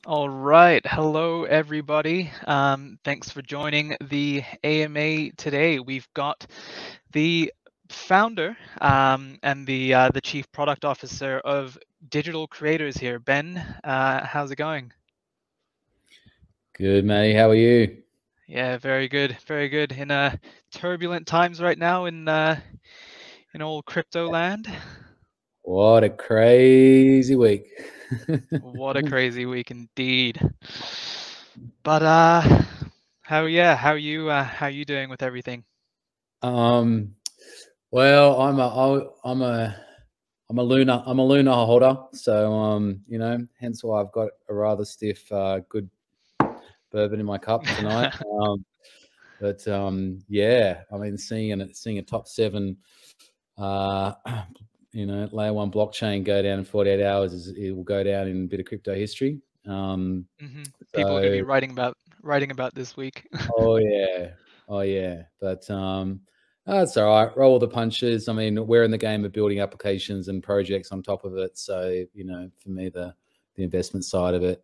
All right. Hello, everybody. Thanks for joining the AMA today. We've got the founder and the chief product officer of Digital Creators here. Ben, how's it going? Good, Matty. How are you? Yeah, very good, very good. In turbulent times right now in old crypto land. What a crazy week. What a crazy week indeed. But how are you doing with everything? um, well, I'm a lunar holder, so hence why I've got a rather stiff, good bourbon in my cup tonight. Yeah, I mean, seeing a top seven, uh, layer one blockchain go down in 48 hours it will go down in a bit of crypto history. People are going to So be writing about this week. Oh yeah, oh yeah. But that's all right. Roll the punches. I mean, we're in the game of building applications and projects on top of it. So for me, the investment side of it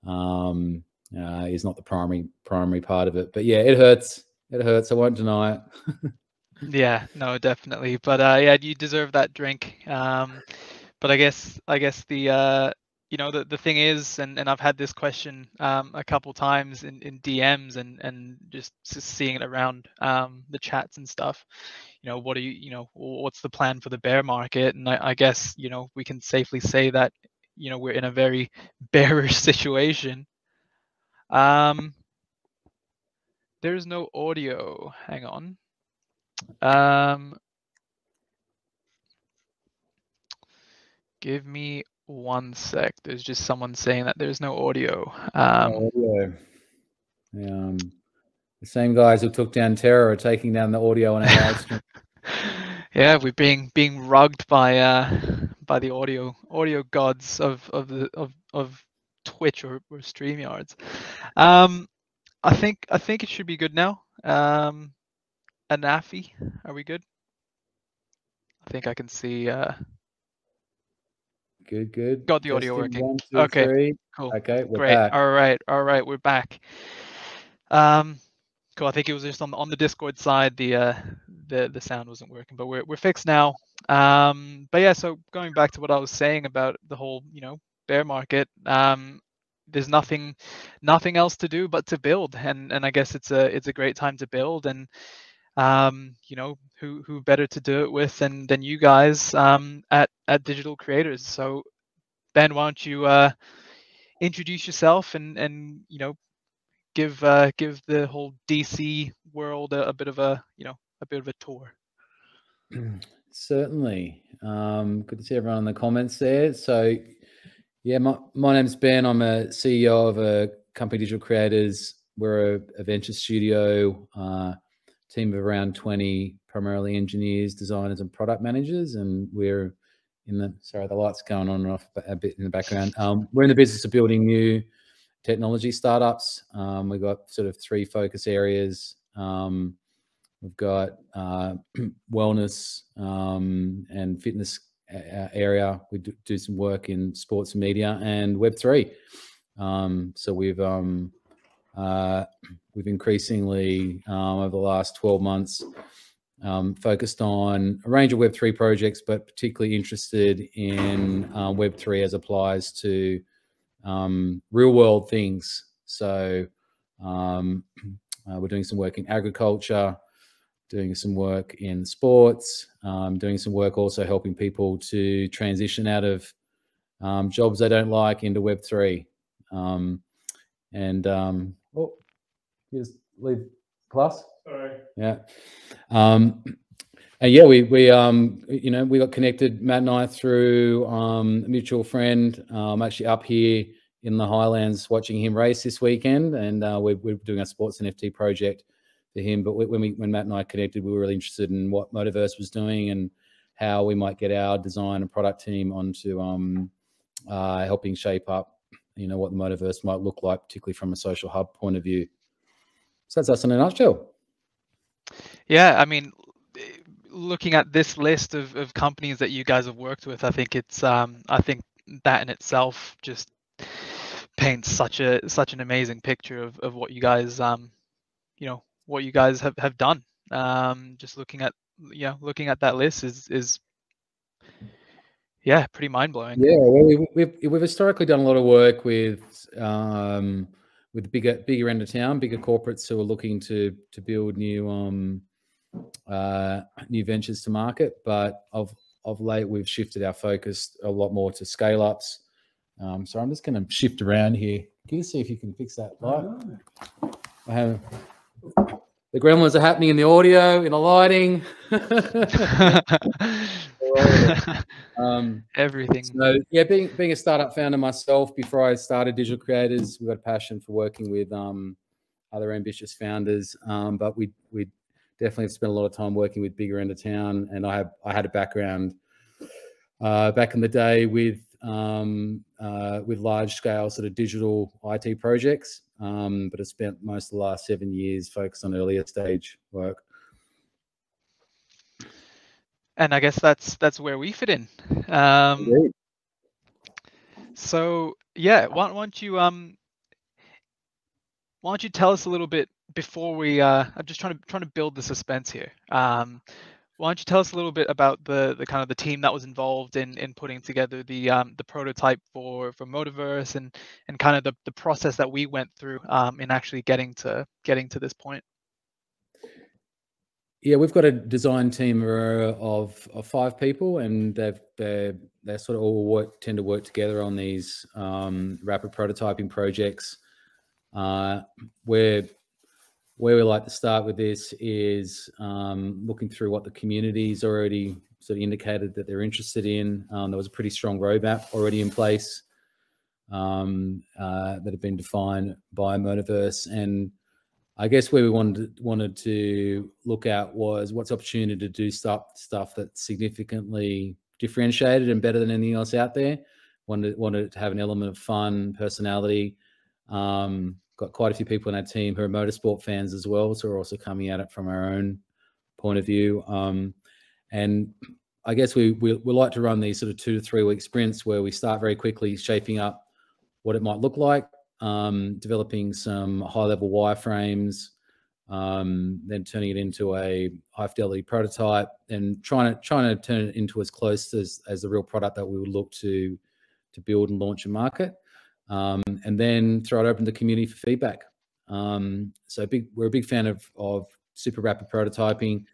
is not the primary part of it. But yeah, it hurts. It hurts. I won't deny it. Yeah, no, definitely. But yeah, you deserve that drink. But I guess the thing is, and I've had this question a couple times in DMs and just seeing it around the chats and stuff. What are what's the plan for the bear market? And I guess we can safely say that we're in a very bearish situation. Um, there's no audio. Hang on. Um, Give me one sec. There's just someone saying that there's no audio. Audio. The same guys who took down Terror are taking down the audio on our live stream. Yeah, we're being rugged by the audio gods of Twitch or StreamYards. I think it should be good now. Anafi, are we good? I think I can see. Good. Got the audio Testing working. 1, 2, Okay, 3. cool, Okay, we're great. back. All right, we're back. Um, Cool. I think it was just on the Discord side the sound wasn't working, but we're fixed now. But yeah, so going back to what I was saying about the whole bear market, there's nothing else to do but to build, and I guess it's a great time to build, and who better to do it with than you guys at Digital Creators. So Ben, why don't you introduce yourself and give the whole DC world a bit of a tour. Certainly. Good to see everyone in the comments there. So, yeah, my name's Ben. I'm a CEO of a company, Digital Creators. We're a venture studio, team of around 20, primarily engineers, designers, and product managers. And we're the light's going on and off a bit in the background. We're in the business of building new technology startups. We've got sort of 3 focus areas. We've got wellness and fitness area. We do some work in sports and media and Web3. So we've increasingly over the last 12 months focused on a range of Web3 projects, but particularly interested in Web3 as applies to real world things. So we're doing some work in agriculture, doing some work in sports, doing some work also helping people to transition out of jobs they don't like into Web3. Just leave plus. Sorry. Yeah. And yeah, we got connected, Matt and I, through a mutual friend. I'm actually up here in the Highlands watching him race this weekend, and we're doing a sports NFT project for him. But when Matt and I connected, we were really interested in what Motoverse was doing and how we might get our design and product team onto helping shape up, what the Motoverse might look like, particularly from a social hub point of view. So that's us in a nutshell. Yeah, I mean, looking at this list of companies that you guys have worked with, I think it's I think that in itself just paints such an amazing picture of what you guys what you guys have done. Just looking at that list is pretty mind blowing. Yeah, well, we've historically done a lot of work with bigger end of town, bigger corporates who are looking to build new ventures to market. But of late, we've shifted our focus a lot more to scale ups. So I'm just going to shift around here. Can you see if you can fix that light? The gremlins are happening in the audio, in the lighting. Everything. So yeah, being a startup founder myself, before I started Digital Creators, we've got a passion for working with other ambitious founders. But we definitely have spent a lot of time working with bigger end of town, and I had a background back in the day with large scale sort of digital IT projects. But I spent most of the last 7 years focused on earlier stage work. And I guess that's where we fit in. So yeah, why don't you tell us a little bit before we? I'm just trying to build the suspense here. Why don't you tell us a little bit about the kind of the team that was involved in putting together the prototype for Motoverse and kind of the process that we went through in actually getting to this point. Yeah, we've got a design team of 5 people, and they sort of all tend to work together on these rapid prototyping projects. Where we like to start with this is looking through what the community's already sort of indicated that they're interested in. There was a pretty strong roadmap already in place that had been defined by Motoverse, and I guess where we wanted to look at was what's the opportunity to do stuff that's significantly differentiated and better than anything else out there. Wanted to have an element of fun, personality. Got quite a few people in our team who are motorsport fans as well, so we're also coming at it from our own point of view. And I guess we like to run these sort of 2 to 3 week sprints where we start very quickly shaping up what it might look like, developing some high-level wireframes, then turning it into a high-fidelity prototype, and trying to turn it into as close as the real product that we would look to build and launch and market, and then throw it open to the community for feedback. So we're a big fan of super rapid prototyping,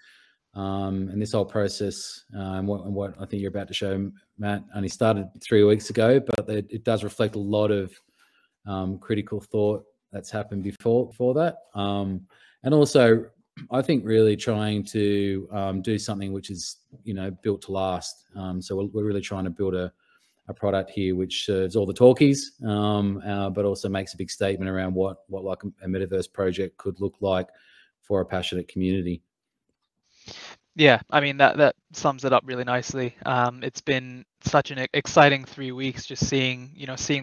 and this whole process, and what I think you're about to show, Matt, only started 3 weeks ago, but it does reflect a lot of critical thought that's happened before that, and also I think really trying to do something which is built to last. So we're really trying to build a product here which serves all the talkies, but also makes a big statement around what like a metaverse project could look like for a passionate community. Yeah, I mean that sums it up really nicely. It's been such an exciting 3 weeks, just seeing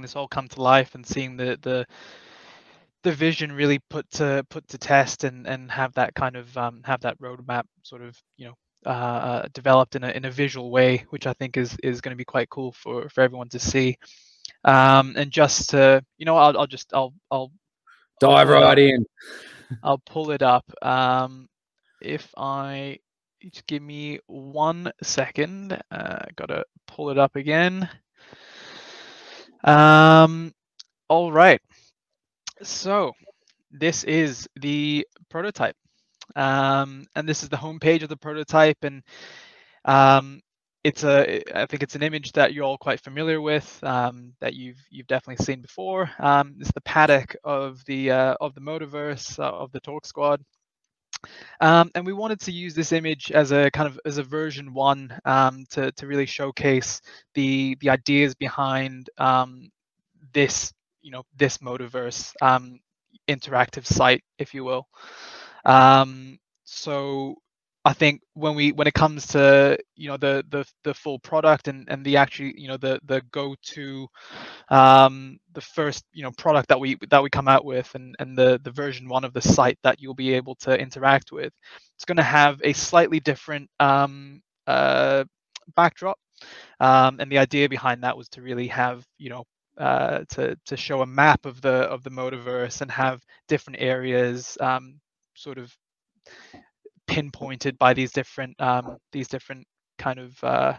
this all come to life and seeing the vision really put to test and have that kind of have that roadmap sort of developed in a visual way, which I think is going to be quite cool for everyone to see. And just to I'll dive right in. I'll pull it up. If I just give me 1 second, gotta pull it up again. All right. So this is the prototype, and this is the homepage of the prototype, and I think it's an image that you're all quite familiar with, that you've definitely seen before. It's the paddock of the Motoverse, of the Torque Squad. And we wanted to use this image as a version 1, to really showcase the ideas behind this Motoverse interactive site, if you will. So I think when it comes to the full product and the actually the go-to the first product that we come out with, and the version 1 of the site that you'll be able to interact with, it's going to have a slightly different backdrop, and the idea behind that was to really have to show a map of the Motoverse and have different areas sort of pinpointed by these different kind of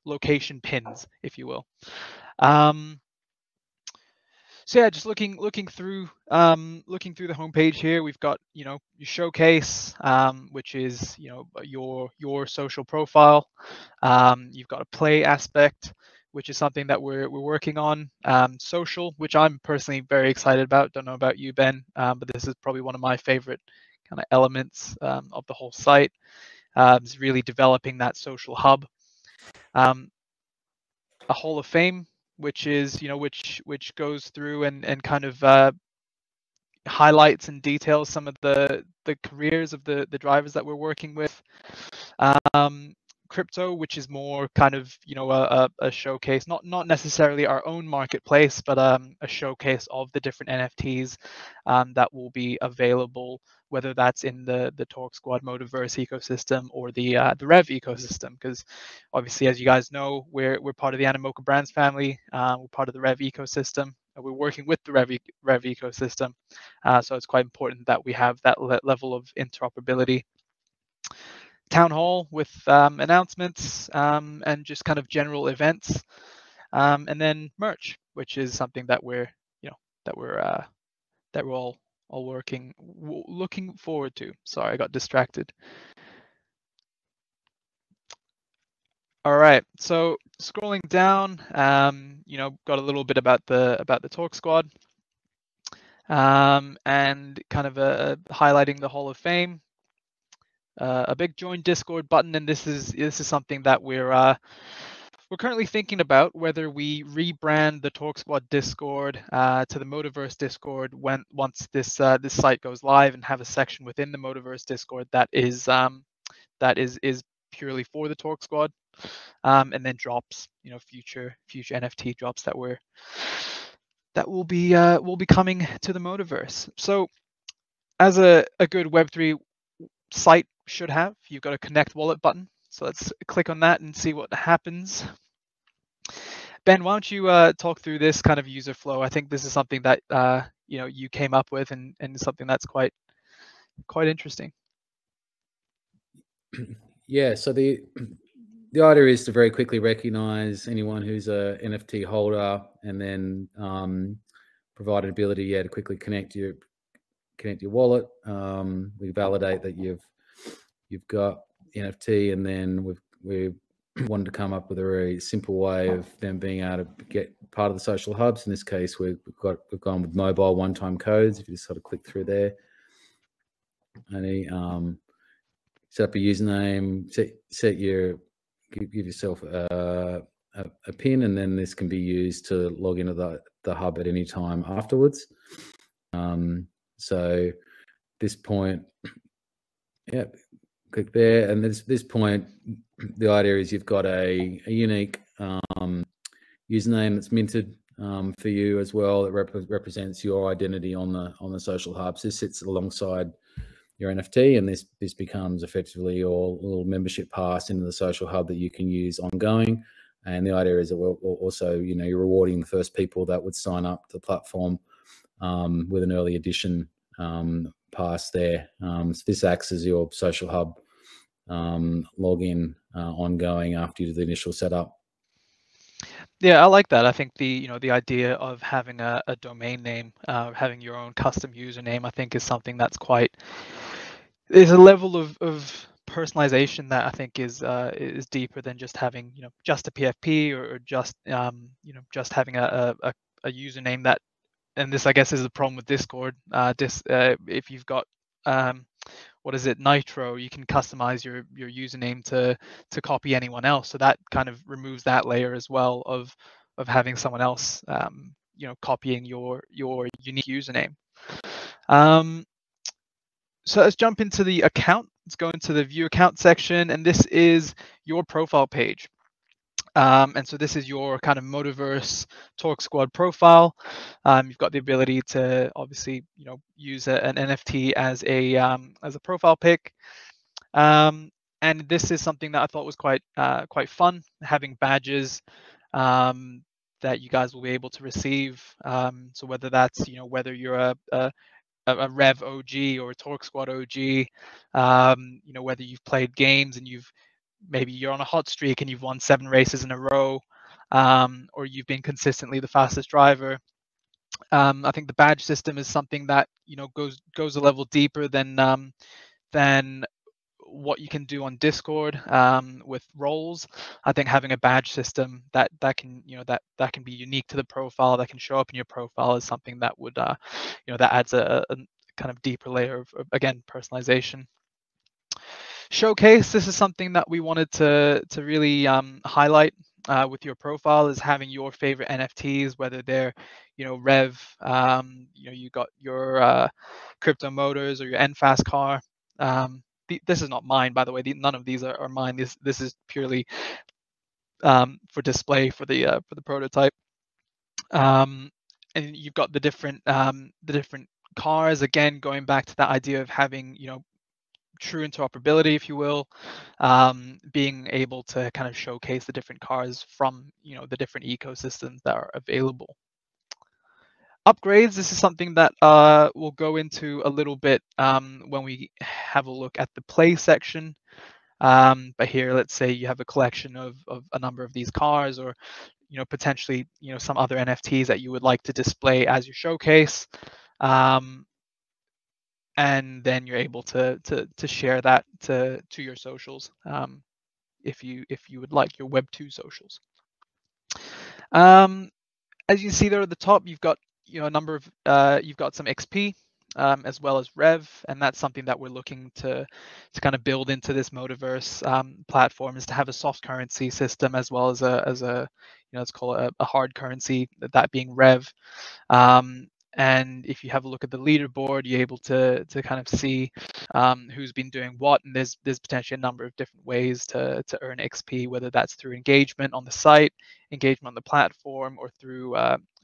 location pins, if you will. So yeah, just looking through the homepage here, we've got your showcase, which is your social profile. You've got a play aspect, which is something that we're working on. Social, which I'm personally very excited about. Don't know about you, Ben, but this is probably one of my favorite kind of elements of the whole site. Is really developing that social hub. A Hall of Fame, which is which goes through and kind of highlights and details some of the careers of the drivers that we're working with. Crypto, which is more kind of a showcase, not necessarily our own marketplace, but a showcase of the different NFTs that will be available, whether that's in the Torque Squad Motoverse ecosystem or the Rev ecosystem. Because obviously, as you guys know, we're part of the Animoca Brands family. We're part of the Rev ecosystem. We're working with the Rev ecosystem, so it's quite important that we have that level of interoperability. Town hall with announcements and just kind of general events, and then merch, which is something that we're all looking forward to. Sorry, I got distracted. All right, so scrolling down, got a little bit about the Torque Squad, and kind of highlighting the Hall of Fame. A big join Discord button, and this is something that we're currently thinking about, whether we rebrand the Torque Squad Discord to the Motoverse Discord once this site goes live, and have a section within the Motoverse Discord that is purely for the Torque Squad, and then drops future NFT drops that will be coming to the Motoverse. So as a good Web3 site should have, you've got a connect wallet button. So let's click on that and see what happens. Ben, why don't you talk through this kind of user flow? I think this is something that you came up with, and something that's quite interesting. Yeah, so the idea is to very quickly recognize anyone who's a NFT holder, and then provide an ability to quickly connect your wallet. We validate that you've got NFT, and then we wanted to come up with a very simple way of them being able to get part of the social hubs. In this case, we've gone with mobile one-time codes. If you just sort of click through there, and set up a username, give yourself a PIN, and then this can be used to log into the hub at any time afterwards. So this point, yeah, click there, and this point, the idea is you've got a unique username that's minted for you as well, that represents your identity on the social hubs. This sits alongside your NFT, and this becomes effectively your little membership pass into the social hub that you can use ongoing. And the idea is that we'll also, you're rewarding the first people that would sign up to the platform with an early edition pass there. So this acts as your social hub login ongoing after you do the initial setup. Yeah, I like that. I think the idea of having a domain name, having your own custom username, I think is something that's there's a level of personalization that I think is deeper than just having just a PFP, or just just having a username that. And this, I guess, is the problem with Discord. If you've got what is it, Nitro, you can customize your username to copy anyone else. So that kind of removes that layer as well of having someone else copying your unique username. So let's jump into the account. Let's go into the view account section, and this is your profile page. And so this is your kind of Motoverse Torque Squad profile. You've got the ability to obviously use an NFT as a profile pic. And this is something that I thought was quite fun, having badges. that you guys will be able to receive. So whether that's, whether you're a Rev OG or a Torque Squad OG, whether you've played games and maybe you're on a hot streak and you've won 7 races in a row, or you've been consistently the fastest driver. I think the badge system is something that goes a level deeper than what you can do on Discord with roles. I think having a badge system that can that can be unique to the profile, that can show up in your profile, is something that would that adds a kind of deeper layer of again, personalization. Showcase, this is something that we wanted to really highlight with your profile, is having your favorite NFTs, whether they're Rev, you got your Crypto Motors or your NFast car. This is not mine, by the way. None of these are mine. This is purely for display for the prototype. And you've got the different cars. Again, going back to that idea of having true interoperability, if you will, being able to kind of showcase the different cars from the different ecosystems that are available. Upgrades, this is something that we'll go into a little bit when we have a look at the play section. But here, let's say you have a collection of a number of these cars, or potentially some other NFTs that you would like to display as your showcase, and then you're able to share that to your socials, if you would like, your Web2 socials. As you see there at the top, you've got a number of you've got some XP as well as Rev, and that's something that we're looking to kind of build into this Motoverse platform, is to have a soft currency system as well as a let's call it a hard currency, that being Rev. And if you have a look at the leaderboard, you're able to kind of see who's been doing what, and there's potentially a number of different ways to earn XP, whether that's through engagement on the site, engagement on the platform, or through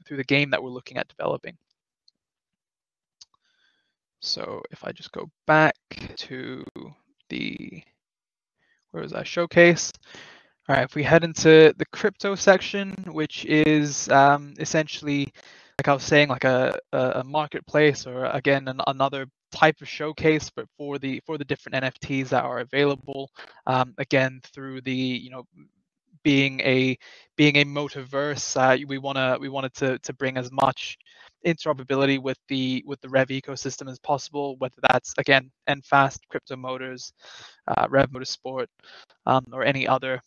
the game that we're looking at developing. So if I just go back to where was that, showcase? All right, if we head into the crypto section, which is essentially, like I was saying, like a marketplace, or again another type of showcase, but for the different NFTs that are available. Again, through the being a Motoverse, we wanted to bring as much interoperability with the Rev ecosystem as possible, whether that's again NFast, Crypto Motors, Rev Motorsport, or any other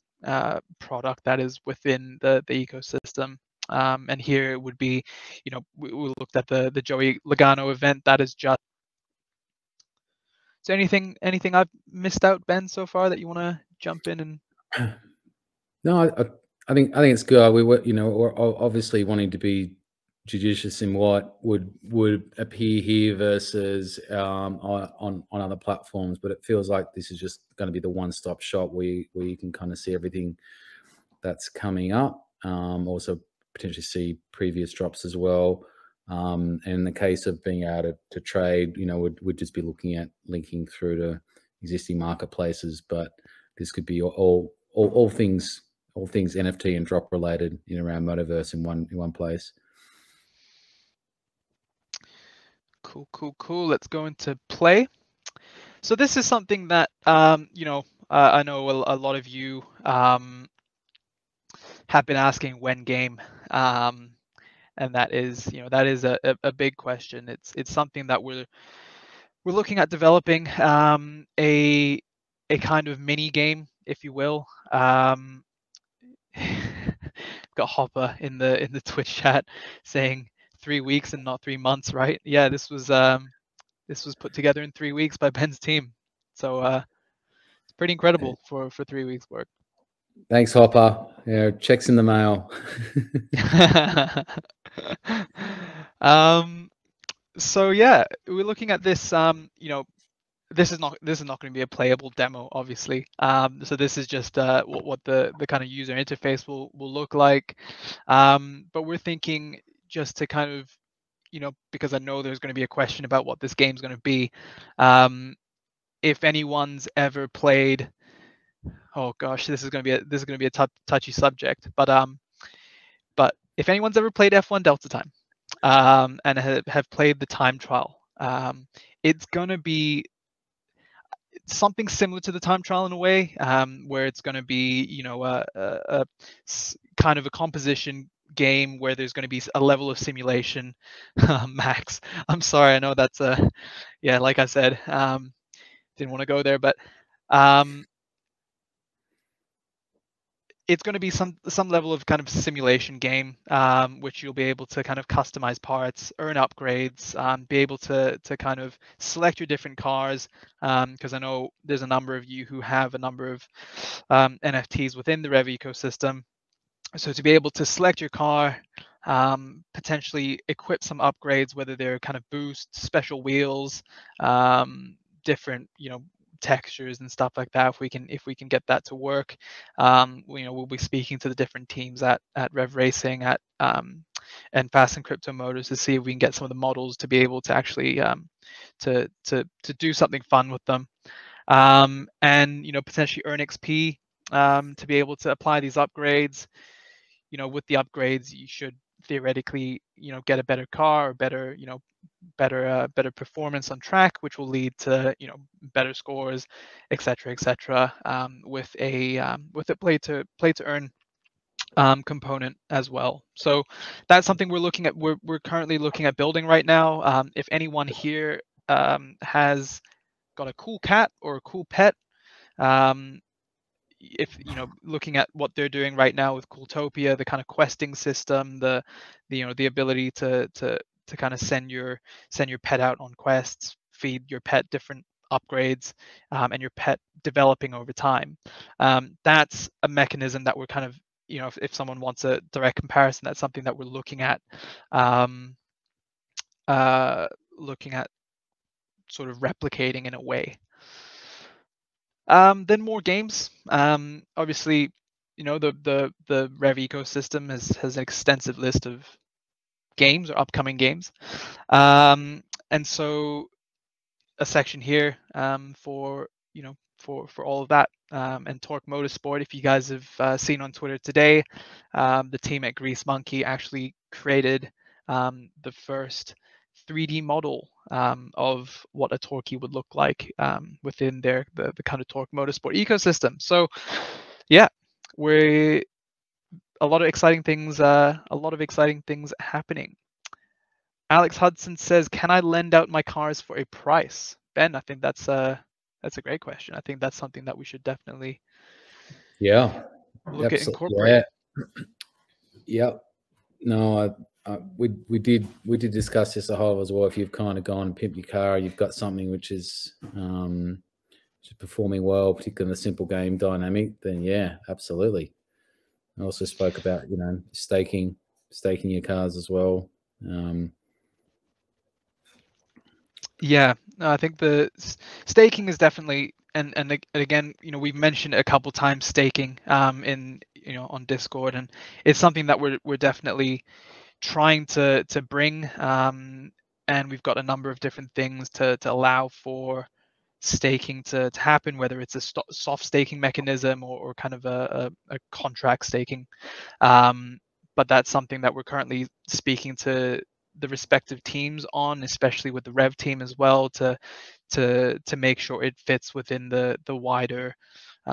product that is within the ecosystem. And here it would be, we looked at the Joey Logano event. That is just. So anything I've missed out, Ben, so far, that you want to jump in and? No, I think it's good. We're obviously wanting to be judicious in what would appear here versus on other platforms, but it feels like this is just going to be the one-stop shop where you can kind of see everything that's coming up. Also potentially see previous drops as well. And in the case of being able to trade, we'd just be looking at linking through to existing marketplaces, but this could be all things NFT and drop related around Motoverse in one place. Cool. Let's go into play. So this is something that I know a lot of you have been asking when game, and that is a big question. It's something that we're looking at developing, a kind of mini game, if you will. Got Hopper in the Twitch chat saying 3 weeks and not 3 months, right? Yeah, this was put together in 3 weeks by Ben's team, so it's pretty incredible for 3 weeks work. Thanks, Hopper. Yeah, checks in the mail. So yeah, we're looking at this. This is not going to be a playable demo, obviously. So this is just what the kind of user interface will look like. But we're thinking, just to kind of, because I know there's going to be a question about what this game's going to be. If anyone's ever played, oh gosh, this is going to be a touchy subject, but if anyone's ever played F1 Delta Time, and have played the time trial, it's going to be something similar to the time trial in a way, where it's going to be, you know, kind of a composition game where there's going to be a level of simulation. Max, I'm sorry, I know that's yeah, like I said, didn't want to go there, but it's going to be some level of kind of simulation game, which you'll be able to kind of customize parts, earn upgrades, be able to kind of select your different cars, because I know there's a number of you who have a number of NFTs within the Rev ecosystem. So to be able to select your car, potentially equip some upgrades, whether they're kind of boosts, special wheels, different, you know, textures and stuff like that. If we can get that to work, you know, we'll be speaking to the different teams at Rev Racing, at and Fast and Crypto Motors, to see if we can get some of the models to be able to actually to do something fun with them, and you know, potentially earn XP to be able to apply these upgrades. You know, with the upgrades, you should theoretically, you know, get a better car, or better, you know, better performance on track, which will lead to, you know, better scores, etc., etc. With a play to earn component as well. So that's something we're looking at. We're currently looking at building right now. If anyone here has got a cool cat or a cool pet, if, you know, looking at what they're doing right now with Cooltopia, the kind of questing system, the you know, the ability to kind of send your pet out on quests, feed your pet different upgrades, and your pet developing over time. That's a mechanism that we're kind of, you know, if someone wants a direct comparison, that's something that we're looking at, sort of replicating in a way. Then more games. Obviously, you know, the Rev ecosystem has an extensive list of games or upcoming games, and so a section here for, you know, for all of that. And Torque Motorsport, if you guys have seen on Twitter today, the team at Grease Monkey actually created the first 3D model of what a Torquey would look like within the kind of Torque Motorsport ecosystem. So yeah, we're a lot of exciting things happening. Alex Hudson says, "Can I lend out my cars for a price?" Ben, I think that's a great question. I think that's something that we should definitely look at incorporating. Yep. No, we did discuss this a whole as well. If you've kind of gone and pimped your car, you've got something which is performing well, particularly in the simple game dynamic, then yeah, absolutely. I also spoke about, you know, staking your cars as well. Yeah, no, I think the staking is definitely, and again, you know, we've mentioned it a couple times, staking in, you know, on Discord, and it's something that we're definitely trying to bring, and we've got a number of different things to allow for staking to happen, whether it's a soft staking mechanism or kind of a contract staking. But that's something that we're currently speaking to the respective teams on, especially with the Rev team as well, to make sure it fits within the wider, you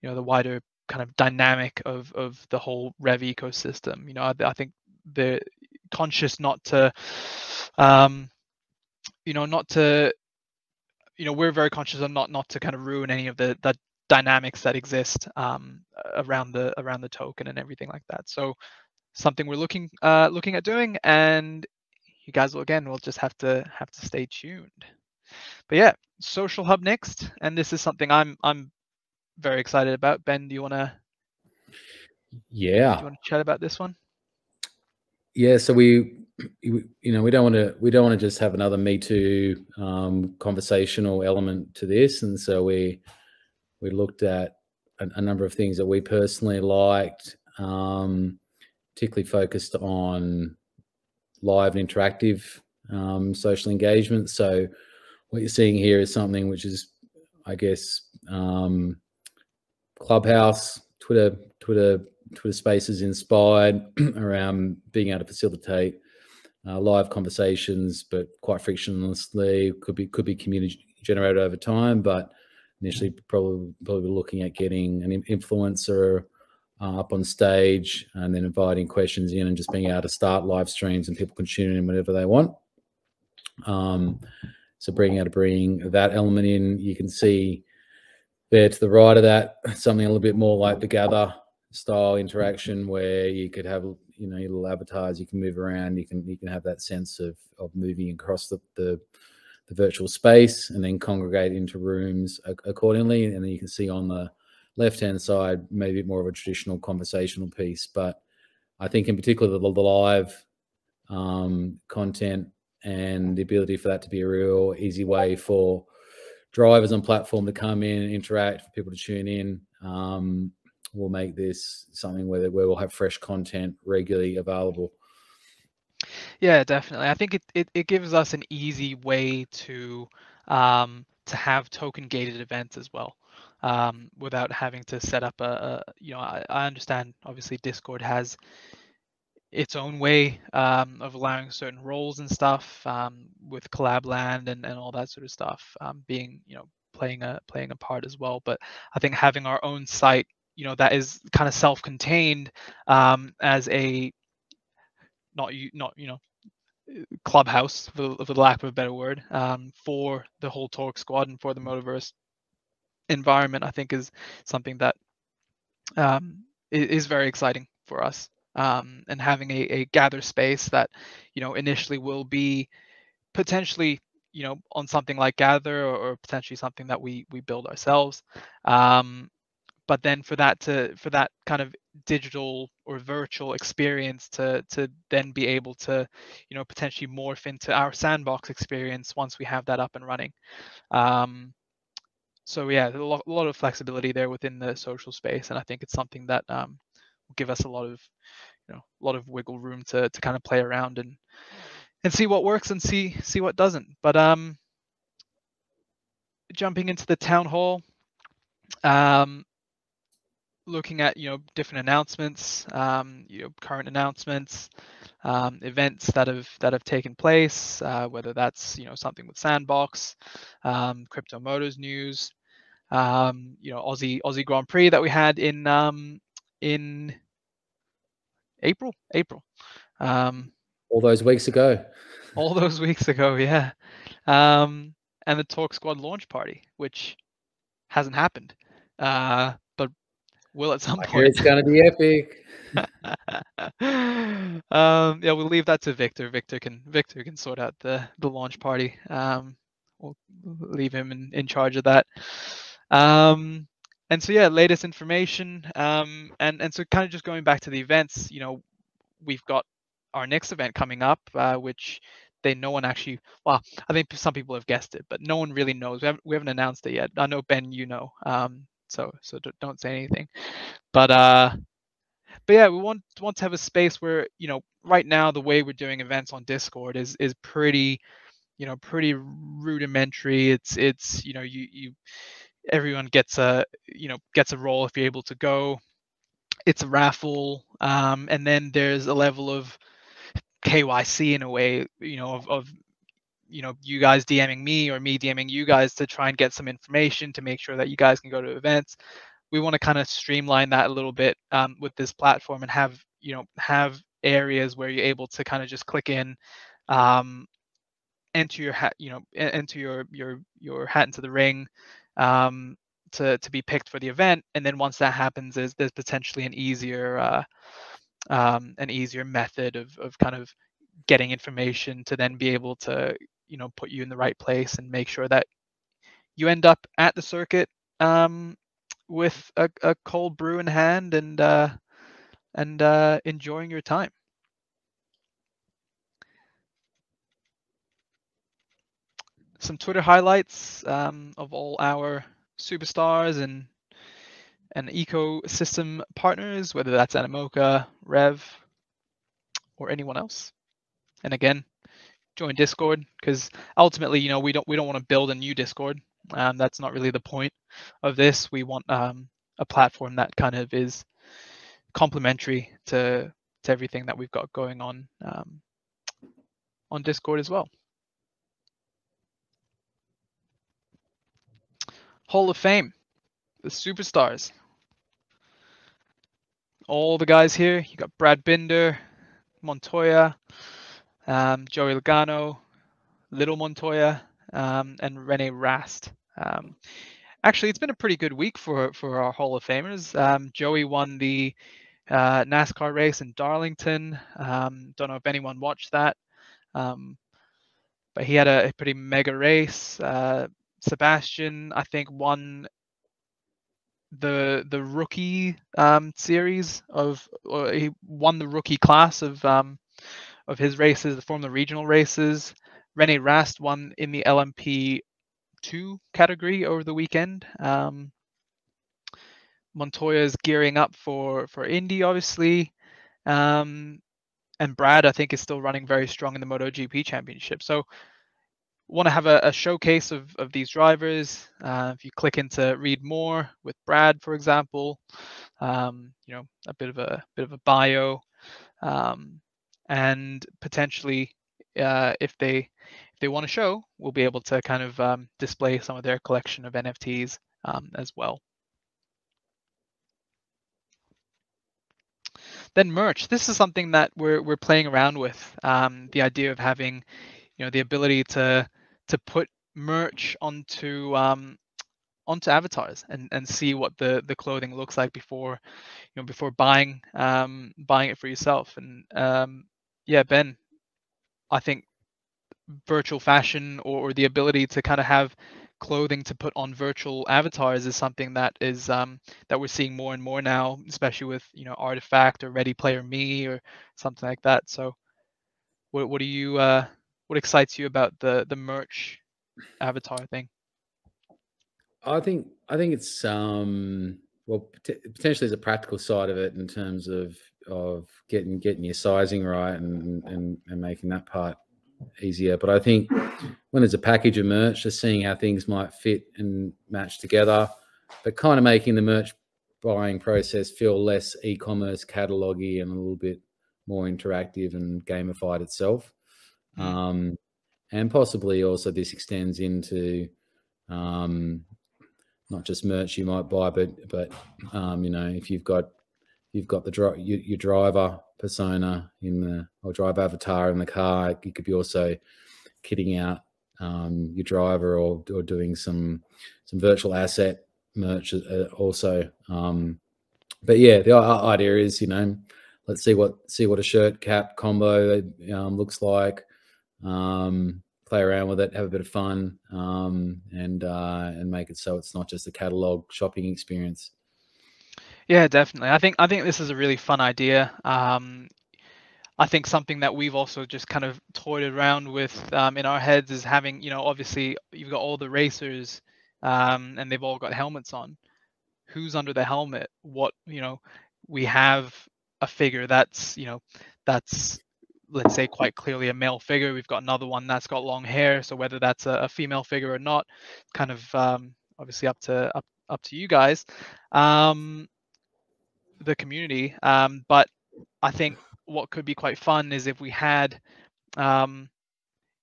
know, the wider kind of dynamic of the whole Rev ecosystem. You know, I think they're conscious not to, you know, not to, you know, we're very conscious of not to kind of ruin any of the dynamics that exist around the token and everything like that. So something we're looking at doing, and you guys will just have to stay tuned. But yeah, Social Hub next, and this is something I'm very excited about. Ben, do you want to chat about this one? Yeah, so we don't want to just have another Me Too conversational element to this, and so we looked at a number of things that we personally liked, particularly focused on live and interactive social engagement. So what you're seeing here is something which is, I guess, Clubhouse, Twitter Twitter Spaces inspired around being able to facilitate live conversations, but quite frictionlessly. Could be community generated over time, but initially probably looking at getting an influencer up on stage and then inviting questions in and just being able to start live streams and people can tune in whenever they want. So bring that element in. You can see there to the right of that something a little bit more like the Gather style interaction, where you could have, you know, your little avatars, you can move around, you can have that sense of moving across the virtual space and then congregate into rooms accordingly. And then you can see on the left-hand side maybe more of a traditional conversational piece. But I think in particular the live content and the ability for that to be a real easy way for drivers on platform to come in and interact, for people to tune in, will make this something where we'll have fresh content regularly available. Yeah, definitely. I think it gives us an easy way to have token gated events as well, without having to set up you know, I understand obviously Discord has its own way of allowing certain roles and stuff, with collab land and all that sort of stuff, being, you know, playing a part as well. But I think having our own site, you know, that is kind of self-contained, as a not you know, clubhouse, for the lack of a better word, for the whole Torque squad and for the Motoverse environment, I think is something that is very exciting for us. And having a gather space that, you know, initially will be potentially, you know, on something like Gather, or potentially something that we build ourselves. But then for that kind of digital or virtual experience to then be able to, you know, potentially morph into our sandbox experience once we have that up and running. So yeah, a lot of flexibility there within the social space, and I think it's something that will give us a lot of, you know, a lot of wiggle room to kind of play around and see what works and see what doesn't. But jumping into the town hall, looking at, you know, different announcements, you know, current announcements, events that have taken place, whether that's, you know, something with Sandbox, Crypto Motors news, you know, Aussie Grand Prix that we had in April. All those weeks ago. All those weeks ago, yeah. And the Torque Squad launch party, which hasn't happened, but will at some point. It's going to be epic. Yeah, we'll leave that to Victor. Victor can sort out the launch party. We'll leave him in charge of that. And so yeah, latest information. And so kind of just going back to the events, you know, we've got our next event coming up, which no one actually, well, I think some people have guessed it, but no one really knows. We haven't announced it yet. I know, Ben, you know, so don't say anything. But yeah, we want to have a space where, you know, right now the way we're doing events on Discord is pretty, you know, pretty rudimentary. It's you know, you everyone gets a role if you're able to go. It's a raffle, and then there's a level of KYC in a way, you know, of you know, you guys DMing me or me DMing you guys to try and get some information to make sure that you guys can go to events. We want to kind of streamline that a little bit, with this platform, and have, you know, have areas where you're able to kind of just click in, enter your hat, you know, enter your hat into the ring, to be picked for the event. And then once that happens, there's potentially an easier method of kind of getting information to then be able to, you know, put you in the right place and make sure that you end up at the circuit, with a cold brew in hand and enjoying your time. Some Twitter highlights, of all our superstars and ecosystem partners, whether that's Animoca, Rev, or anyone else. And again, join Discord, because ultimately, you know, we don't want to build a new Discord. That's not really the point of this. We want a platform that kind of is complementary to everything that we've got going on Discord as well. Hall of Fame, the superstars. All the guys here. You got Brad Binder, Montoya, Joey Logano, Little Montoya, and Rene Rast. Actually, it's been a pretty good week for our Hall of Famers. Joey won the NASCAR race in Darlington. Don't know if anyone watched that, but he had a pretty mega race. Sebastian, I think, won the rookie series or he won the rookie class of his races, the Formula Regional races. Rene Rast won in the LMP2 category over the weekend. Montoya is gearing up for Indy, obviously. And Brad, I think, is still running very strong in the MotoGP championship. So want to have a showcase of these drivers. If you click into read more with Brad, for example, you know, a bit of a bio, and potentially if they want to show, we'll be able to kind of display some of their collection of NFTs as well. Then merch. This is something that we're playing around with. The idea of having, you know, the ability to put merch onto avatars and see what the clothing looks like before, you know, before buying it for yourself. And yeah, Ben, I think virtual fashion or the ability to kind of have clothing to put on virtual avatars is something that is that we're seeing more and more now, especially with, you know, Artifact or Ready Player Me or something like that. So what do you what excites you about the merch avatar thing? I think it's well, potentially there's a practical side of it in terms of getting your sizing right and making that part easier. But I think when there's a package of merch, just seeing how things might fit and match together, but kind of making the merch buying process feel less e-commerce catalogy and a little bit more interactive and gamified itself. And possibly also this extends into not just merch you might buy, but you know, if you've got your driver persona or driver avatar in the car, you could be also kitting out your driver or doing some virtual asset merch also. But yeah, the idea is, you know, let's see what a shirt cap combo looks like. Play around with it, have a bit of fun, and make it so it's not just a catalog shopping experience. Yeah, definitely. I think this is a really fun idea. I think something that we've also just kind of toyed around with in our heads is having, you know, obviously you've got all the racers, and they've all got helmets on. Who's under the helmet? What, you know, we have a figure that's, you know, that's, let's say, quite clearly a male figure. We've got another one that's got long hair. So whether that's a female figure or not, kind of obviously up to you guys, the community. But I think what could be quite fun is if we had, you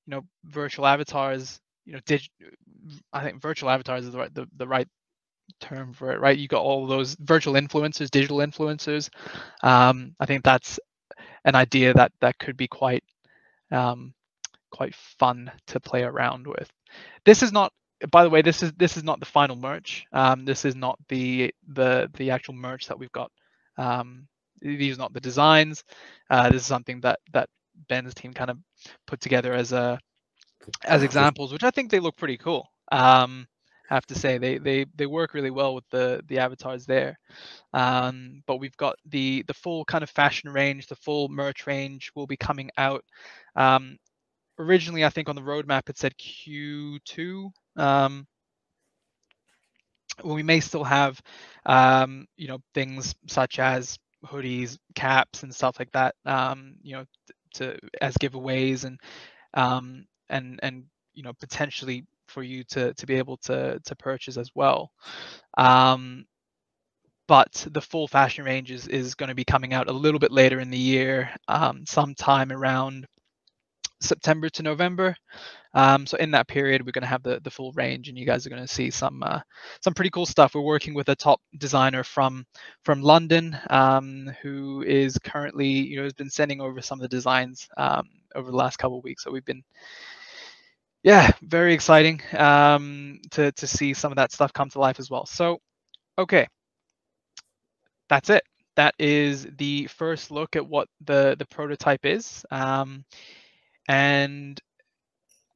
know, virtual avatars. You know, I think virtual avatars is the right term for it, right? You got all those virtual influencers, digital influencers. I think that's an idea that could be quite fun to play around with. This is not, by the way, this is not the final merch. This is not the actual merch that we've got. These are not the designs. This is something that Ben's team kind of put together as examples, which I think they look pretty cool. I have to say they work really well with the avatars there. But we've got the full kind of fashion range, the full merch range will be coming out. Originally, I think on the roadmap it said Q2. Well, we may still have, you know, things such as hoodies, caps, and stuff like that. You know, as giveaways and you know, potentially for you to be able to purchase as well. but the full fashion range is going to be coming out a little bit later in the year, sometime around September to November. So in that period, we're going to have the full range, and you guys are going to see some pretty cool stuff. We're working with a top designer from London, who is currently, has been sending over some of the designs over the last couple of weeks. So we've been, very exciting to see some of that stuff come to life as well. So, okay, that's it. That is the first look at what the prototype is, and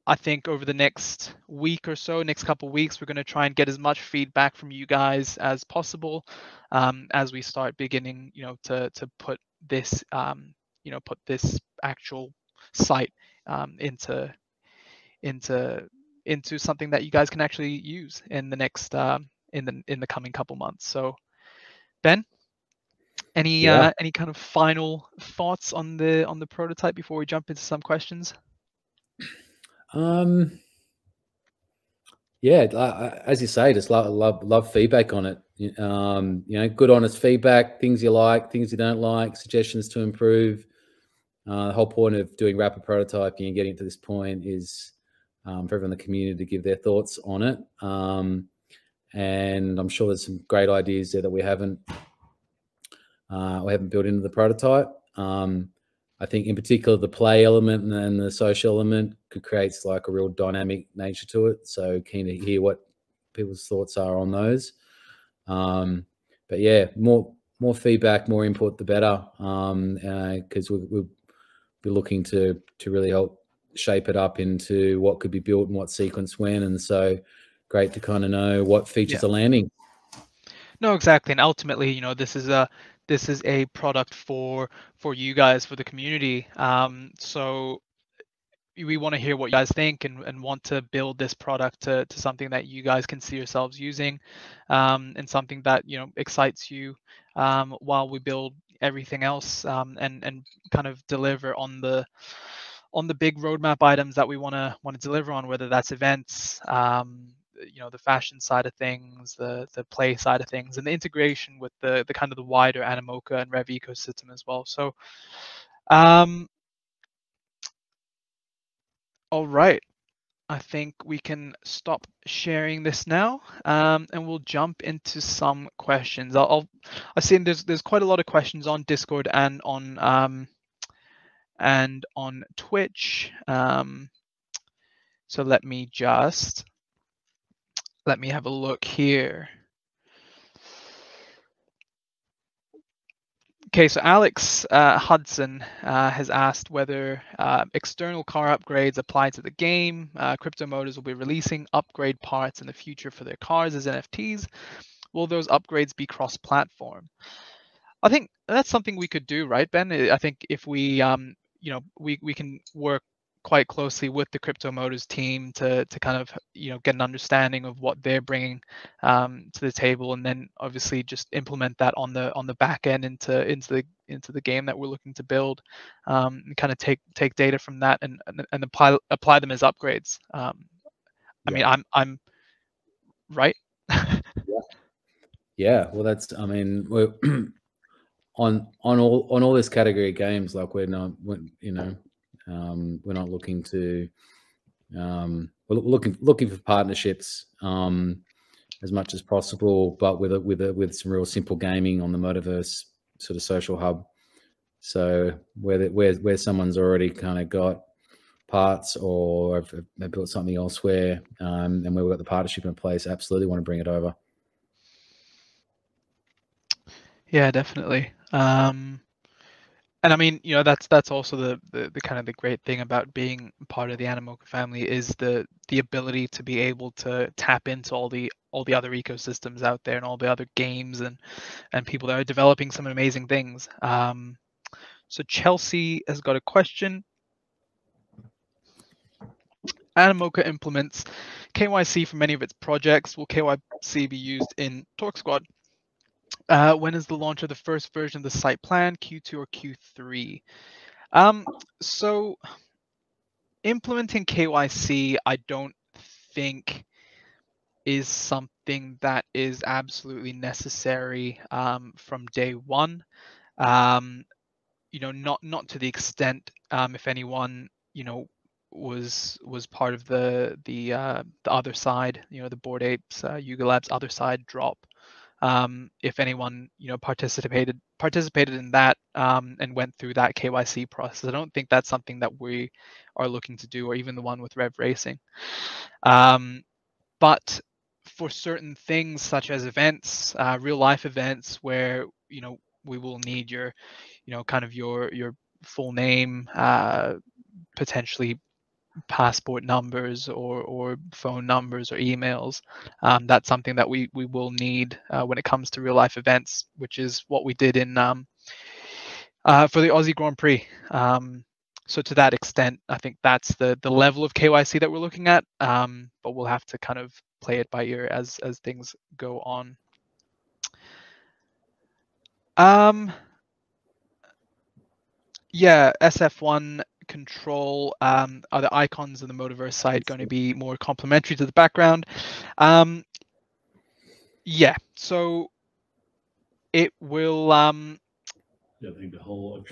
I think over the next week or so, next couple of weeks, we're going to try and get as much feedback from you guys as possible, as we start beginning, to put this, put this actual site into something that you guys can actually use in the next in the coming couple months. So, Ben, any kind of final thoughts on the prototype before we jump into some questions? As you say, just love feedback on it. Good, honest feedback, things you like, things you don't like, suggestions to improve. The whole point of doing rapid prototyping and getting to this point is for everyone in the community to give their thoughts on it. And I'm sure there's some great ideas there that we haven't built into the prototype. I think in particular the play element and the social element could create like a real dynamic nature to it. So keen to hear what people's thoughts are on those. But yeah, more feedback, more input, the better. Because we'll be looking to really help shape it up into what could be built and what sequence when. And so great to kind of know what features are landing. No, exactly. And ultimately, this is a product for you guys, for the community. So we want to hear what you guys think and want to build this product to something that you guys can see yourselves using, and something that excites you, while we build everything else, and kind of deliver on the big roadmap items that we want to deliver on, whether that's events, the fashion side of things, the play side of things, and the integration with the kind of the wider Animoca and Rev ecosystem as well. So, all right, I think we can stop sharing this now, and we'll jump into some questions. I've seen there's quite a lot of questions on Discord and on Twitch. So let me have a look here. Okay, so Alex Hudson has asked whether external car upgrades apply to the game. Crypto Motors will be releasing upgrade parts in the future for their cars as NFTs. Will those upgrades be cross-platform? I think that's something we could do, right, Ben? I think if we, we can work quite closely with the Crypto Motors team to kind of get an understanding of what they're bringing to the table, and then obviously just implement that on the back end into the game that we're looking to build, and kind of take data from that and apply them as upgrades. I mean, I'm right. Yeah, well, that's, I mean, we're on all this category of games, like we're not looking to, we're looking for partnerships as much as possible, but with some real simple gaming on the Motoverse sort of social hub. So where someone's already kind of got parts or have built something elsewhere, and where we've got the partnership in place, absolutely want to bring it over. Yeah, definitely. And I mean, that's also the kind of the great thing about being part of the Animoca family is the ability to be able to tap into all the other ecosystems out there and all the other games and people that are developing some amazing things. So Chelsea has got a question. Animoca implements KYC for many of its projects. Will KYC be used in Torque Squad? When is the launch of the first version of the site planned? Q2 or Q3? So implementing KYC, I don't think is something something that is absolutely necessary from day one. Not to the extent, if anyone was part of the other side, the Bored Apes Yuga Labs other side drop. If anyone participated in that and went through that KYC process, I don't think that's something that we are looking to do, or even the one with Rev Racing. But for certain things such as events, real life events, where we will need your kind of your full name, potentially passport numbers or phone numbers or emails. That's something that we will need when it comes to real life events, which is what we did in for the Aussie Grand Prix. So to that extent, I think that's the level of KYC that we're looking at, but we'll have to kind of play it by ear as things go on. Yeah, SF1 control. Are the icons in the Motoverse side going to be more complementary to the background? Yeah, so it will.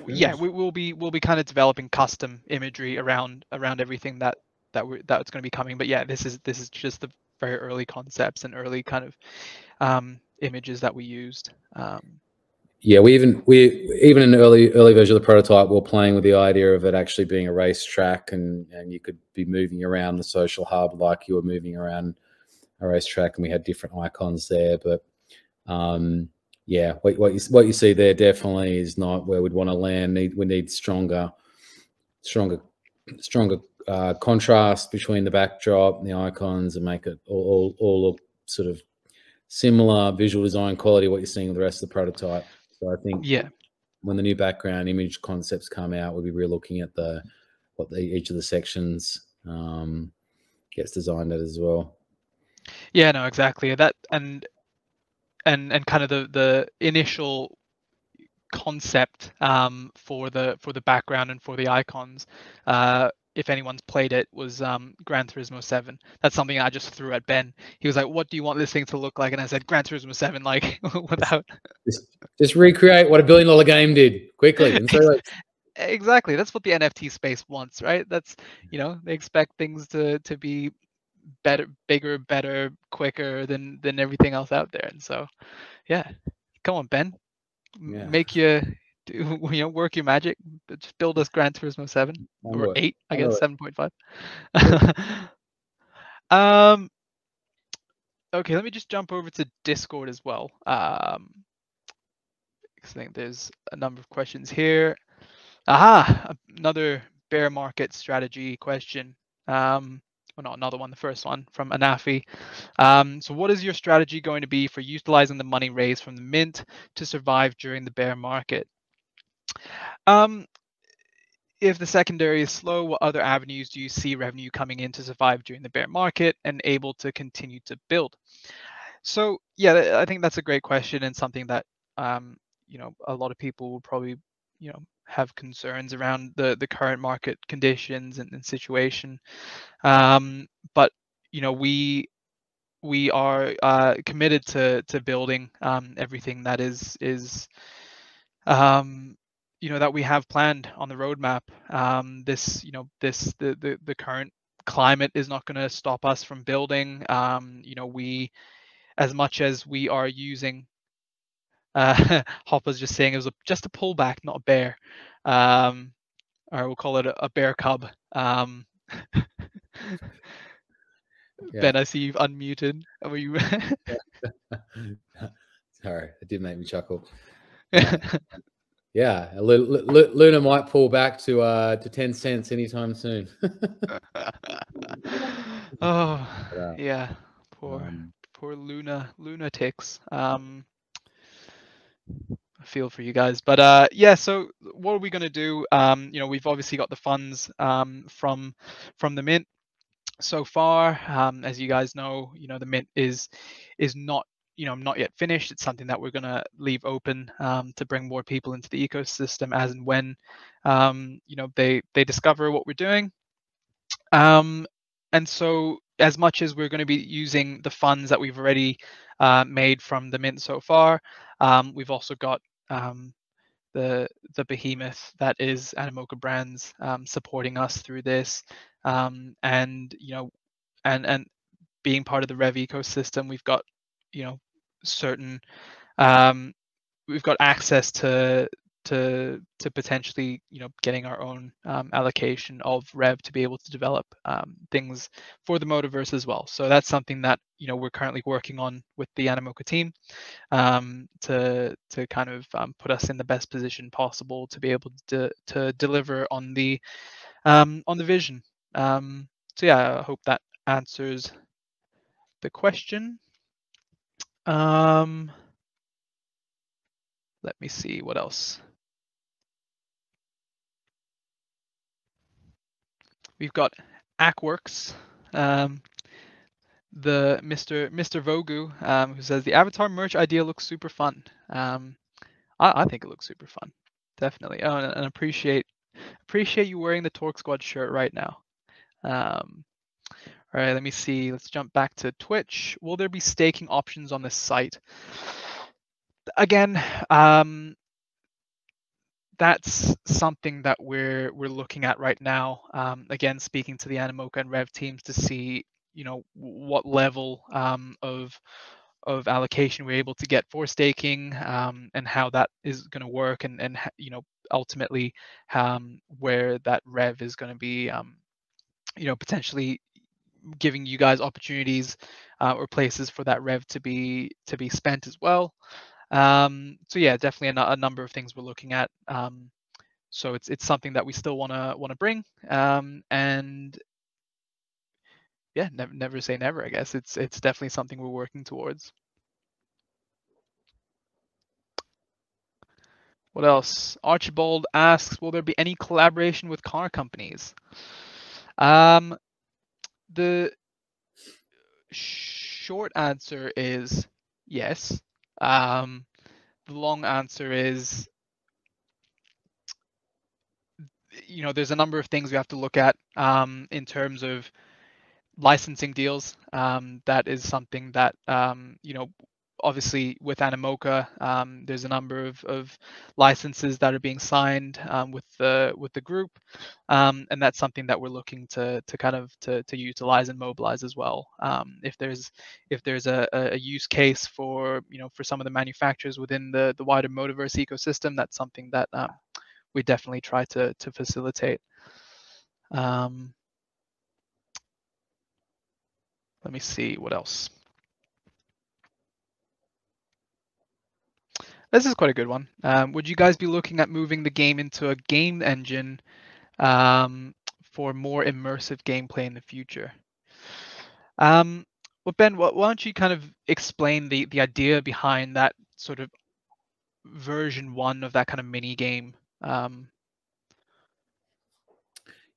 Yeah, we'll be kind of developing custom imagery around everything that's going to be coming. But yeah, this is just the very early concepts and early kind of images that we used. Yeah, we even in the early version of the prototype, we're playing with the idea of it actually being a racetrack, and you could be moving around the social hub like you were moving around a racetrack, and we had different icons there. But yeah, what you see there definitely is not where we'd want to land. We need stronger contrast between the backdrop and the icons, and make it all look sort of similar visual design quality what you're seeing with the rest of the prototype. So I think when the new background image concepts come out, we'll be re-looking at each of the sections gets designed at as well. Yeah, no, exactly. That and kind of the initial concept for the background and for the icons, if anyone's played it, was Gran Turismo 7. That's something I just threw at Ben. He was like, "What do you want this thing to look like?" And I said, "Gran Turismo 7." Like without just recreate what a $1 billion game did quickly in 3 weeks. Exactly. That's what the NFT space wants, right? That's they expect things to be better, bigger, better, quicker than everything else out there. And so, yeah, come on, Ben, make you work your magic. Just build us Gran Turismo 7 or 8, I guess 7.5. Okay, let me just jump over to Discord as well. I think there's a number of questions here. Aha, another bear market strategy question. Well, not another one, the first one from Anafi. So what is your strategy going to be for utilizing the money raised from the mint to survive during the bear market? If the secondary is slow, what other avenues do you see revenue coming in to survive during the bear market and able to continue to build? So yeah, I think that's a great question, and something that a lot of people will probably have concerns around the current market conditions and situation. But we are committed to building everything that is that we have planned on the roadmap. The current climate is not going to stop us from building. We, as much as we are using Hopper's just saying it was just a pullback, not a bear. Or we'll call it a bear cub. Ben, I see you've unmuted. Were you? Sorry, it did make me chuckle. Yeah, Luna might pull back to 10 cents anytime soon. Oh, yeah, poor lunatics. I feel for you guys, but yeah. So what are we going to do? We've obviously got the funds from the mint so far. As you guys know, the mint is not not yet finished. It's something that we're going to leave open to bring more people into the ecosystem as and when they discover what we're doing. And so as much as we're going to be using the funds that we've already made from the mint so far, we've also got the behemoth that is Animoca Brands supporting us through this, and and being part of the Rev ecosystem, we've got certain we've got access to potentially getting our own allocation of Rev to be able to develop things for the Motoverse as well. So that's something that we're currently working on with the Animoca team, to kind of put us in the best position possible to be able to deliver on the vision. So yeah, I hope that answers the question. Let me see what else. We've got Ackworks, the Mr. Vogu, who says the Avatar merch idea looks super fun. I think it looks super fun, definitely. Oh, and appreciate you wearing the Torque Squad shirt right now. All right, let me see. Let's jump back to Twitch. Will there be staking options on this site? Again, that's something that we're looking at right now. Again, speaking to the Animoca and Rev teams to see, what level of allocation we're able to get for staking, and how that is going to work, and ultimately where that Rev is going to be, potentially giving you guys opportunities or places for that Rev to be spent as well. So yeah, definitely a number of things we're looking at. So it's something that we still want to bring, and yeah, never say never. I guess it's definitely something we're working towards. What else? Archibald asks, will there be any collaboration with car companies? The short answer is yes. The long answer is, there's a number of things we have to look at in terms of licensing deals. That is something that, obviously with Animoca, there's a number of licenses that are being signed with the group, and that's something that we're looking to kind of to utilize and mobilize as well. If there's a use case for for some of the manufacturers within the wider Motoverse ecosystem, that's something that we definitely try to facilitate. Let me see what else. This is quite a good one. Would you guys be looking at moving the game into a game engine for more immersive gameplay in the future? Well, Ben, why don't you kind of explain the idea behind that sort of version 1 of that kind of mini game?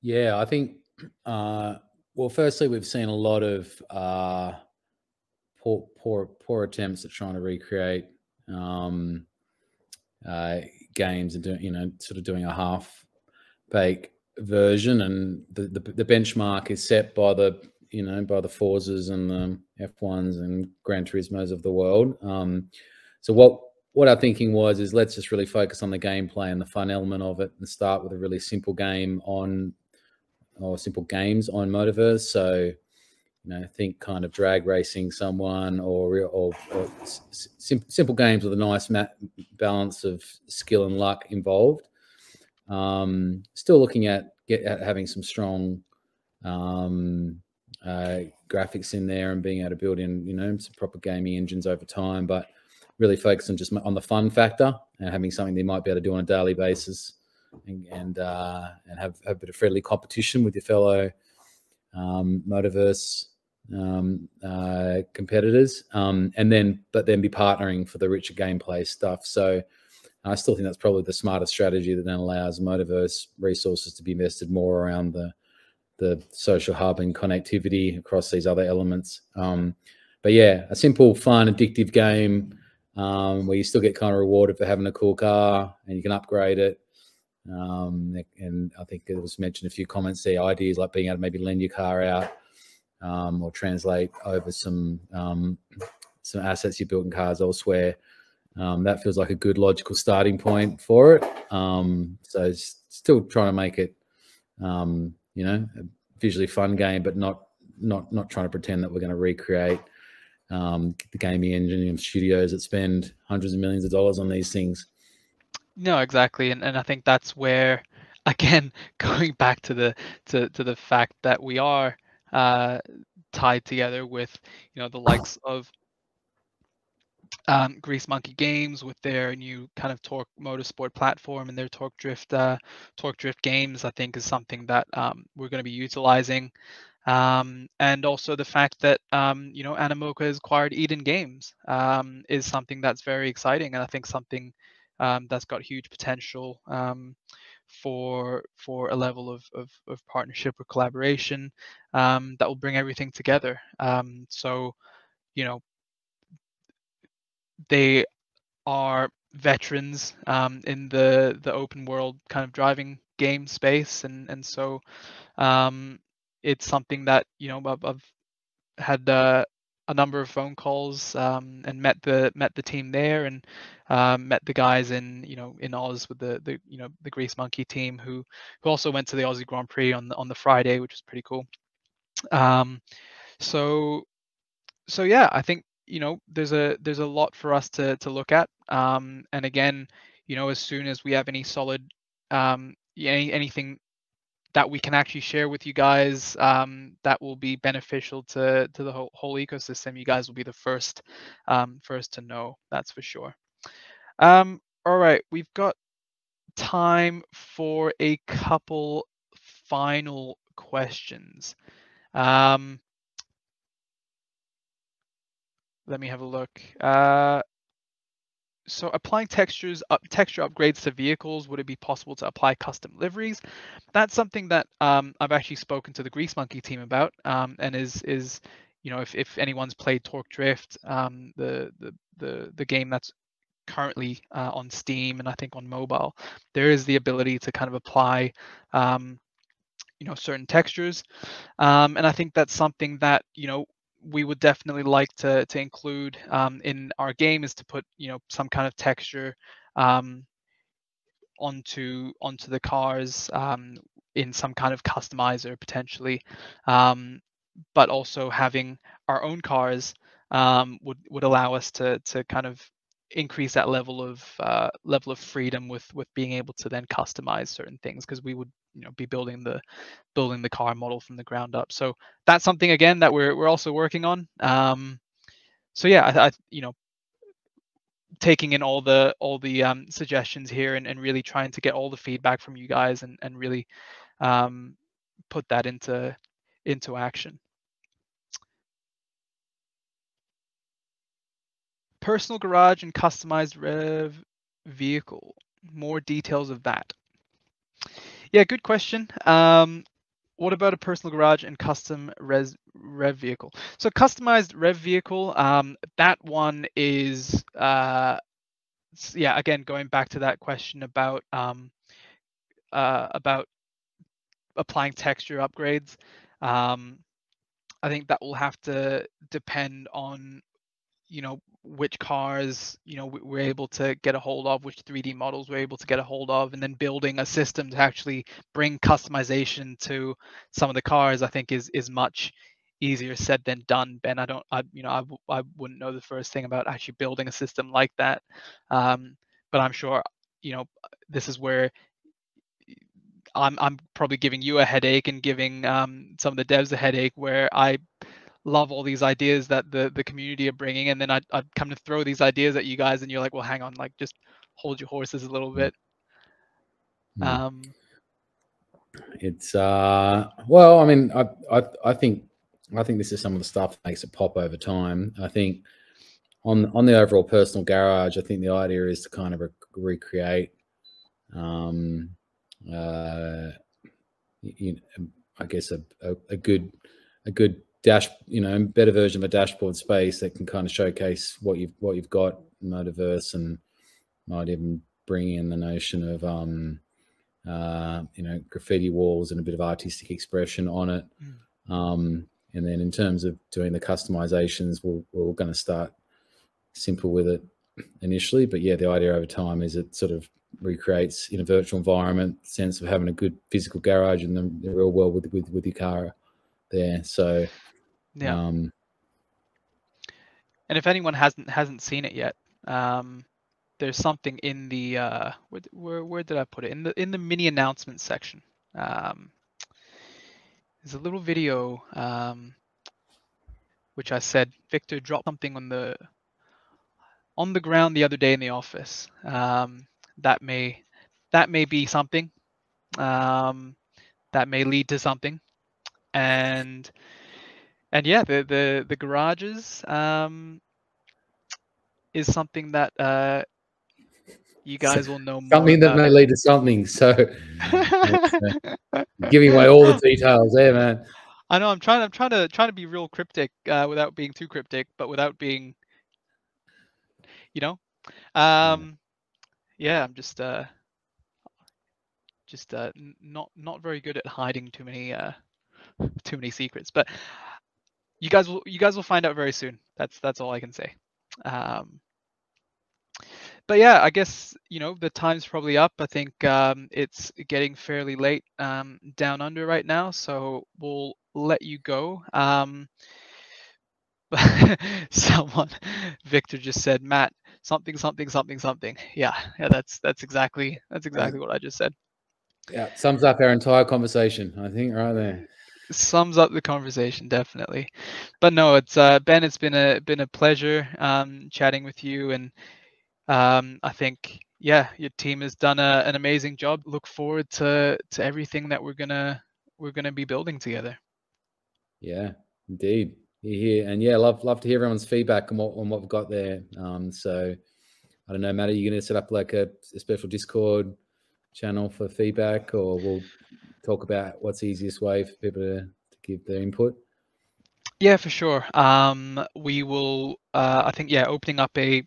Yeah, I think, well, firstly, we've seen a lot of poor attempts at trying to recreate games and sort of doing a half-baked version, and the benchmark is set by the by the Forzas and the F1s and Gran Turismos of the world. So what our thinking was is, let's just really focus on the gameplay and the fun element of it, and start with a really simple game simple games on Motoverse. So think kind of drag racing someone, or simple games with a nice balance of skill and luck involved. Still looking at having some strong graphics in there and being able to build in some proper gaming engines over time, but really focus on just on the fun factor and having something they might be able to do on a daily basis, and have a bit of friendly competition with your fellow Motoverse competitors, but then be partnering for the richer gameplay stuff. So I still think that's probably the smartest strategy that then allows Motoverse resources to be invested more around the social hub and connectivity across these other elements. But yeah, a simple, fun, addictive game where you still get kind of rewarded for having a cool car and you can upgrade it. And I think it was mentioned a few comments there, ideas like being able to maybe lend your car out or translate over some assets you built in cars elsewhere. That feels like a good logical starting point for it. So still trying to make it, you know, a visually fun game, but not trying to pretend that we're going to recreate the gaming engine and studios that spend hundreds of millions of dollars on these things. No, exactly, and I think that's where, again, going back to the fact that we are tied together with, you know, the likes of Grease Monkey Games with their new kind of Torque Motorsport platform and their Torque Drift games, I think is something that we're going to be utilizing. And also the fact that you know, Animoca has acquired Eden Games is something that's very exciting, and I think something that's got huge potential for a level of partnership or collaboration that will bring everything together. So, you know, they are veterans in the open world kind of driving game space, and so it's something that, you know, I've had a number of phone calls and met the team there, and met the guys in, you know, in Oz with the you know, the Grease Monkey team who also went to the Aussie Grand Prix on the Friday, which was pretty cool. So yeah, I think, you know, there's a lot for us to look at, and again, you know, as soon as we have any solid anything that we can actually share with you guys that will be beneficial to the whole ecosystem, you guys will be the first to know, that's for sure. All right, we've got time for a couple final questions. Let me have a look. So applying texture upgrades to vehicles, would it be possible to apply custom liveries? That's something that I've actually spoken to the Grease Monkey team about, and is, you know, if anyone's played Torque Drift, the game that's currently on Steam and I think on mobile, there is the ability to kind of apply you know, certain textures, and I think that's something that, you know, we would definitely like to include in our game, is to put, you know, some kind of texture onto the cars in some kind of customizer potentially, but also having our own cars would allow us to kind of increase that level of freedom with being able to then customize certain things, because we would, you know, be building the car model from the ground up. So that's something, again, that we're also working on. So yeah, I you know, taking in all the suggestions here, and really trying to get all the feedback from you guys, and really put that into action. Personal garage and customized rev vehicle. More details of that. Yeah, good question. What about a personal garage and custom rev vehicle? So customized rev vehicle, that one is, yeah, again, going back to that question about applying texture upgrades. I think that will have to depend on, you know, which cars, you know, we're able to get a hold of, which 3D models we're able to get a hold of, and then building a system to actually bring customization to some of the cars, I think is much easier said than done, Ben. You know, I wouldn't know the first thing about actually building a system like that, but I'm sure, you know, this is where I'm probably giving you a headache and giving some of the devs a headache, where I love all these ideas that the community are bringing, and then I'd come to throw these ideas at you guys, and you're like, well, hang on, like, just hold your horses a little bit. It's well, I mean, I think this is some of the stuff that makes it pop over time. I think on the overall personal garage, I think the idea is to kind of recreate you know, I guess a good dash, you know, better version of a dashboard space that can kind of showcase what you've got in Motoverse, and might even bring in the notion of you know, graffiti walls and a bit of artistic expression on it. And then in terms of doing the customizations, we're going to start simple with it initially. But yeah, the idea over time is it sort of recreates in a virtual environment sense of having a good physical garage in the real world with your car there. So yeah. And if anyone hasn't seen it yet, there's something in the where did I put it, in the mini announcement section. There's a little video which I said Victor dropped something on the ground the other day in the office. That may be something, that may lead to something, and yeah, the garages is something that you guys will know more something that about. may lead to something. So giving away all the details there, man. I know I'm trying to be real cryptic without being too cryptic, but without being, you know, yeah, I'm just not very good at hiding too many secrets. But you guys will find out very soon. That's all I can say. But yeah, I guess the time's probably up. I think it's getting fairly late down under right now, so we'll let you go. Someone, Victor just said, Matt, something, something, something, something. Yeah, that's exactly what I just said. Yeah, sums up our entire conversation, I think, right there. Sums up the conversation, definitely. But no, it's Ben, it's been a pleasure chatting with you, and I think yeah, your team has done an amazing job. Look forward to everything that we're gonna be building together. Yeah, indeed. Here and yeah, love to hear everyone's feedback on what we've got there. So I don't know, Matt, are you going to set up like a special Discord channel for feedback, or we'll talk about what's the easiest way for people to give their input? Yeah, for sure. We will. I think opening up a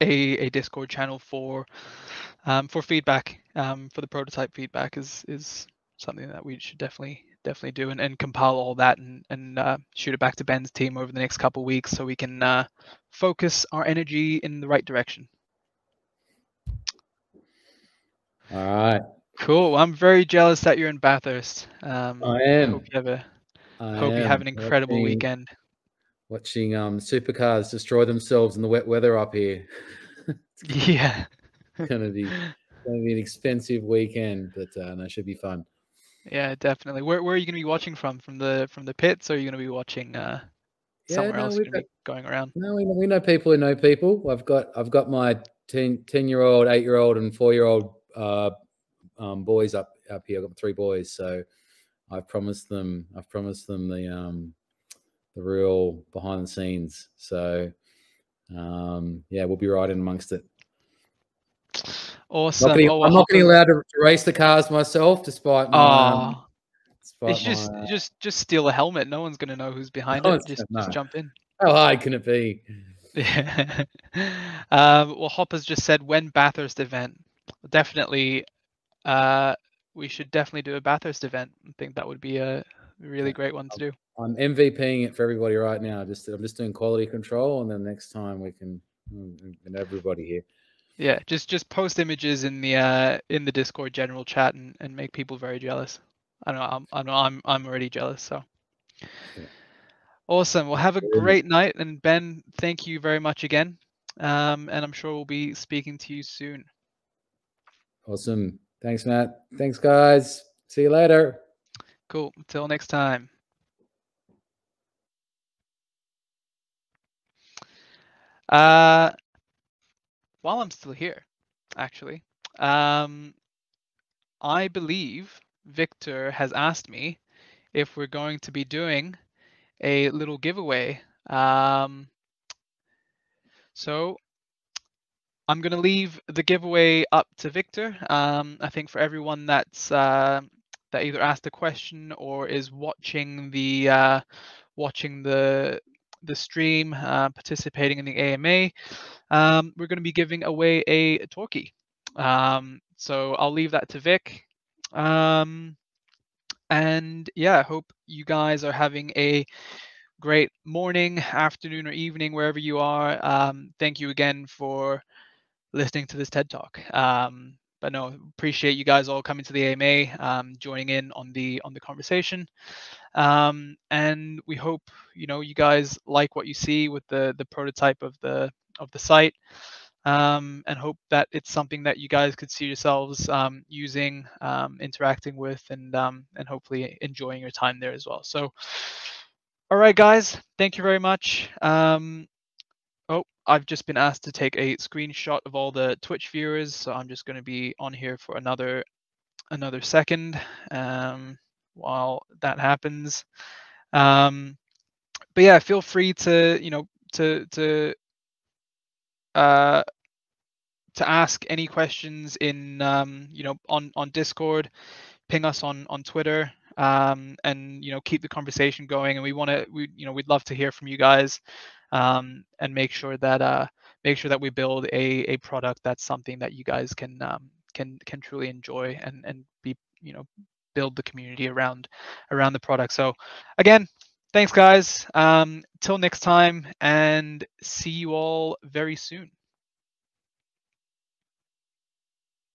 Discord channel for feedback, for the prototype feedback is something that we should definitely do, and compile all that and shoot it back to Ben's team over the next couple of weeks so we can focus our energy in the right direction. All right. Cool. I'm very jealous that you're in Bathurst. I am. Hope you have an incredible weekend. Watching supercars destroy themselves in the wet weather up here. Yeah. It's gonna be an expensive weekend, but no, it should be fun. Yeah, definitely. Where are you going to be watching from? From the pits, or are you going to be watching somewhere else? You're going to be going around. No, we know people who know people. I've got my 10-year-old, 8-year-old, and 4-year-old boys up here. I've got 3 boys, so I've promised them the real behind the scenes. So yeah, we'll be right in amongst it. Awesome. I'm not getting allowed to race the cars myself, despite my. Just steal a helmet. No one's going to know who's behind it. Just jump in. How hard can it be? Yeah. Well, Hopper's just said, when Bathurst event? Definitely. We should definitely do a Bathurst event. I think that would be a really great one to do. I'm MVPing it for everybody right now. I'm just doing quality control, and then next time we can everybody here. Yeah, just post images in the Discord general chat and make people very jealous. I know I'm already jealous. So yeah. Awesome. Well, have a great night, and Ben, thank you very much again. And I'm sure we'll be speaking to you soon. Awesome. Thanks, Matt. Thanks, guys. See you later. Cool. Until next time. While I'm still here, actually, I believe Victor has asked me if we're going to be doing a little giveaway. So I'm going to leave the giveaway up to Victor. I think for everyone that's that either asked a question or is watching the stream, participating in the AMA, we're going to be giving away a Torquay. So I'll leave that to Vic. And yeah, I hope you guys are having a great morning, afternoon, or evening, wherever you are. Thank you again for listening to this TED Talk. But no, appreciate you guys all coming to the AMA, joining in on the conversation. And we hope you guys like what you see with the prototype of the site, and hope that it's something that you guys could see yourselves using, interacting with, and hopefully enjoying your time there as well. So, all right, guys, thank you very much. Oh, I've just been asked to take a screenshot of all the Twitch viewers, so I'm just going to be on here for another second while that happens. But yeah, feel free to uh, to ask any questions in on Discord, ping us on Twitter, and keep the conversation going. And we'd love to hear from you guys, and make sure that we build a product that's something that you guys can truly enjoy, and be build the community around the product. So again, thanks guys. Till next time, and see you all very soon.